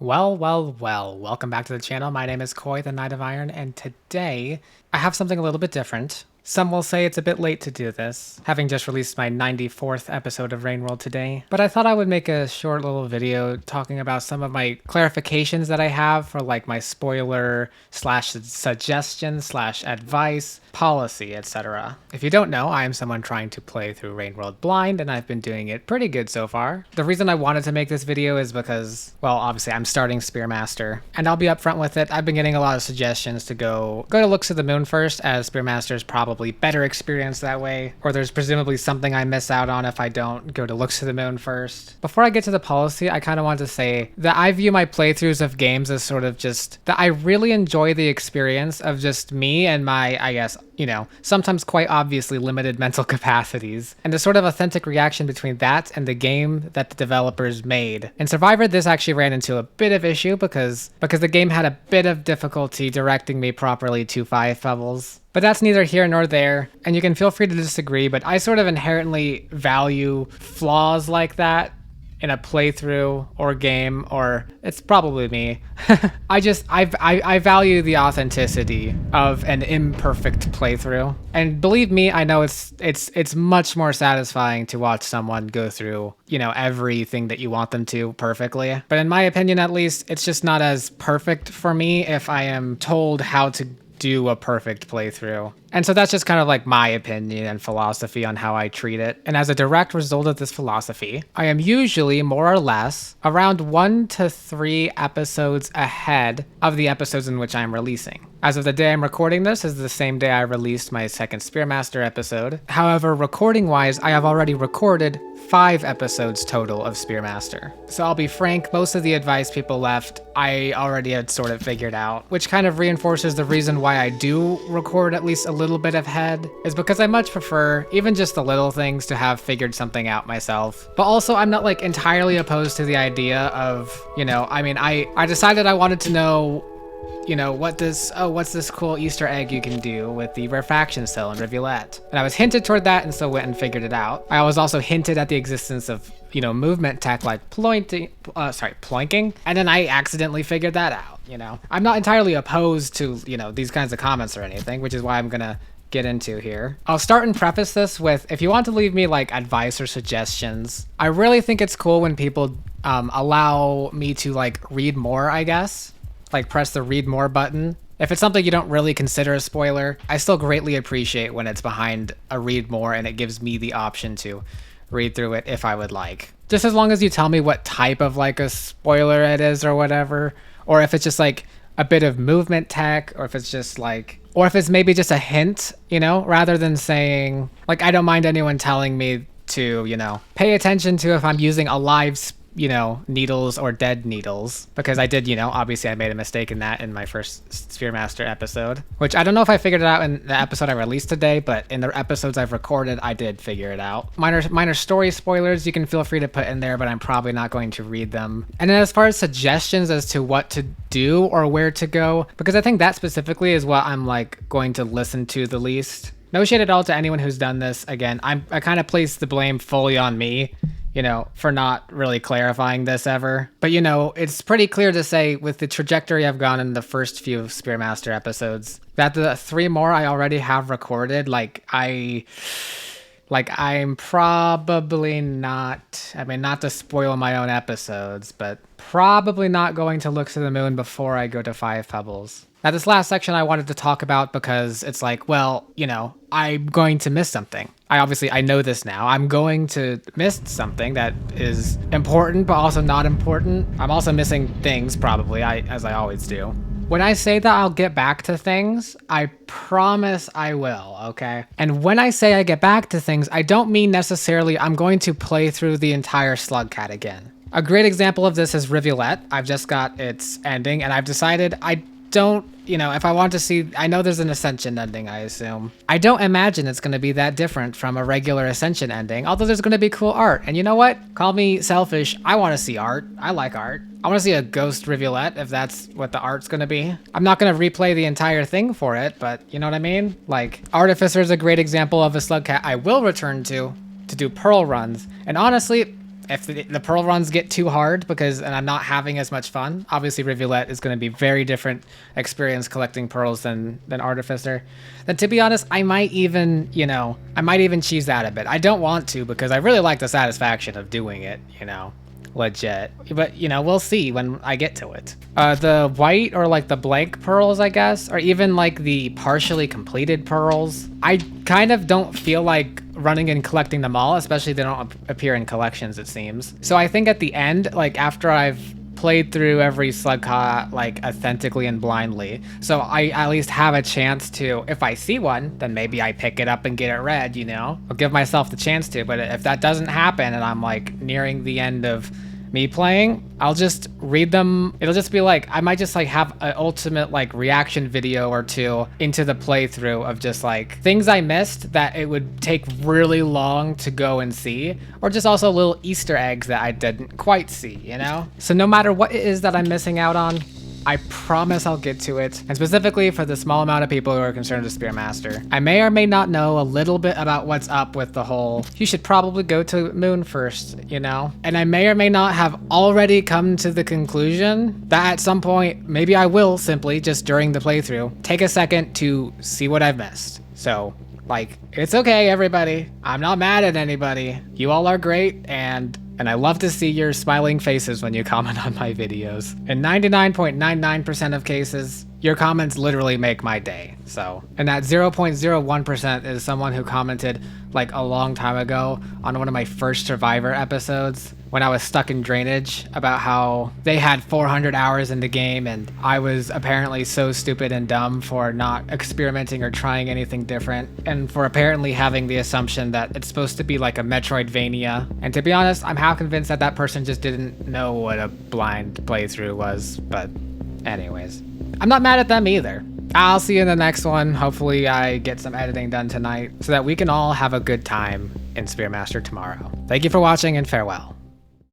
Well, welcome back to the channel. My name is Koi, the Knight of Iron, and today I have something a little bit different. Some will say it's a bit late to do this, having just released my 94th episode of Rain World today, but I thought I would make a short little video talking about some of my clarifications that I have for like my spoiler slash suggestion slash advice, policy, etc. If you don't know, I am someone trying to play through Rain World blind, and I've been doing it pretty good so far. The reason I wanted to make this video is because, well, obviously I'm starting Spearmaster, and I'll be upfront with it. I've been getting a lot of suggestions to go to Looks of the Moon first, as Spearmaster is probably better experience that way, or there's presumably something I miss out on if I don't go to Looks of the Moon first. Before I get to the policy, I kind of want to say that I view my playthroughs of games as sort of just that I really enjoy the experience of just me and my, I guess, sometimes quite obviously limited mental capacities, and the sort of authentic reaction between that and the game that the developers made. In Survivor, this actually ran into a bit of issue because the game had a bit of difficulty directing me properly to 5 levels. But that's neither here nor there, and you can feel free to disagree, but I sort of inherently value flaws like that in a playthrough or game, or it's probably me. I value the authenticity of an imperfect playthrough. And believe me, I know it's much more satisfying to watch someone go through, everything that you want them to perfectly. But in my opinion, at least, it's just not as perfect for me if I am told how to do a perfect playthrough. And so that's just kind of like my opinion and philosophy on how I treat it. And as a direct result of this philosophy, I am usually more or less around 1 to 3 episodes ahead of the episodes in which I'm releasing. As of the day I'm recording this is the same day I released my second Spearmaster episode. However, recording wise, I have already recorded 5 episodes total of Spearmaster. So I'll be frank, most of the advice people left, I already had sort of figured out, which kind of reinforces the reason why I do record at least a little bit ahead, is because I much prefer even just the little things to have figured something out myself. But also I'm not like entirely opposed to the idea of, I decided I wanted to know, what's this cool Easter egg you can do with the rarefaction cell in Rivulet? And I was hinted toward that and so went and figured it out. I was also hinted at the existence of, movement tech like ploinking, and then I accidentally figured that out, I'm not entirely opposed to, these kinds of comments or anything, which is why I'm gonna get into here. I'll start and preface this with, if you want to leave me like advice or suggestions, I really think it's cool when people allow me to like read more, I guess. Like press the read more button. If it's something you don't really consider a spoiler, I still greatly appreciate when it's behind a read more and it gives me the option to read through it if I would like. Just as long as you tell me what type of like a spoiler it is or whatever, or if it's just like a bit of movement tech, or if it's just like, or if it's maybe just a hint, rather than saying, like, I don't mind anyone telling me to, pay attention to if I'm using a live needles or dead needles, because I did, obviously I made a mistake in that in my first Spearmaster episode, which I don't know if I figured it out in the episode I released today, but in the episodes I've recorded, I did figure it out. Minor story spoilers you can feel free to put in there, but I'm probably not going to read them. And then as far as suggestions as to what to do or where to go, because I think that specifically is what I'm like going to listen to the least. No shade at all to anyone who's done this. Again, I kind of place the blame fully on me, for not really clarifying this ever. But, it's pretty clear to say with the trajectory I've gone in the first few Spearmaster episodes, that the 3 more I already have recorded, I'm probably not, not to spoil my own episodes, but probably not going to Looks of the Moon before I go to 5 Pebbles. Now, this last section I wanted to talk about because it's like, well, I'm going to miss something. I know this now. I'm going to miss something that is important, but also not important. I'm also missing things, probably, as I always do. When I say that I'll get back to things, I promise I will, okay? And when I say I get back to things, I don't mean necessarily I'm going to play through the entire Slugcat again. A great example of this is Rivulet. I've just got its ending, and I've decided I don't, if I want to see, I know there's an Ascension ending, I assume. I don't imagine it's going to be that different from a regular Ascension ending, although there's going to be cool art. And you know what? Call me selfish. I want to see art. I like art. I want to see a ghost Rivulet, if that's what the art's going to be. I'm not going to replay the entire thing for it, but you know what I mean? Like, Artificer is a great example of a Slugcat I will return to do Pearl runs. And honestly, if the Pearl runs get too hard and I'm not having as much fun, obviously Rivulet is going to be very different experience collecting pearls than Artificer. Then to be honest, I might even, cheese that a bit. I don't want to because I really like the satisfaction of doing it, legit. But, we'll see when I get to it. The white or like the blank pearls, I guess, or even like the partially completed pearls, I kind of don't feel like running and collecting them all, especially they don't appear in collections, it seems. So I think at the end, like after I've played through every Slugca like authentically and blindly, so I at least have a chance to, if I see one, then maybe I pick it up and get it read, I'll give myself the chance to. But if that doesn't happen and I'm like nearing the end of me playing, I'll just read them. It'll just be like, I might just like have an ultimate like reaction video or two into the playthrough of just like things I missed that it would take really long to go and see, or just also little Easter eggs that I didn't quite see, So no matter what it is that I'm missing out on, I promise I'll get to it, and specifically for the small amount of people who are concerned with Spearmaster. I may or may not know a little bit about what's up with the whole, you should probably go to Moon first, And I may or may not have already come to the conclusion that at some point, maybe I will simply, just during the playthrough, take a second to see what I've missed. So, it's okay, everybody. I'm not mad at anybody. You all are great, and I love to see your smiling faces when you comment on my videos. In 99.99% of cases, your comments literally make my day. So, and that 0.01% is someone who commented like a long time ago on one of my first Survivor episodes when I was stuck in drainage about how they had 400 hours in the game and I was apparently so stupid and dumb for not experimenting or trying anything different, and for apparently having the assumption that it's supposed to be like a Metroidvania. And to be honest, I'm half convinced that person just didn't know what a blind playthrough was. But anyways, I'm not mad at them either. I'll see you in the next one. Hopefully I get some editing done tonight so that we can all have a good time in Spearmaster tomorrow. Thank you for watching and farewell.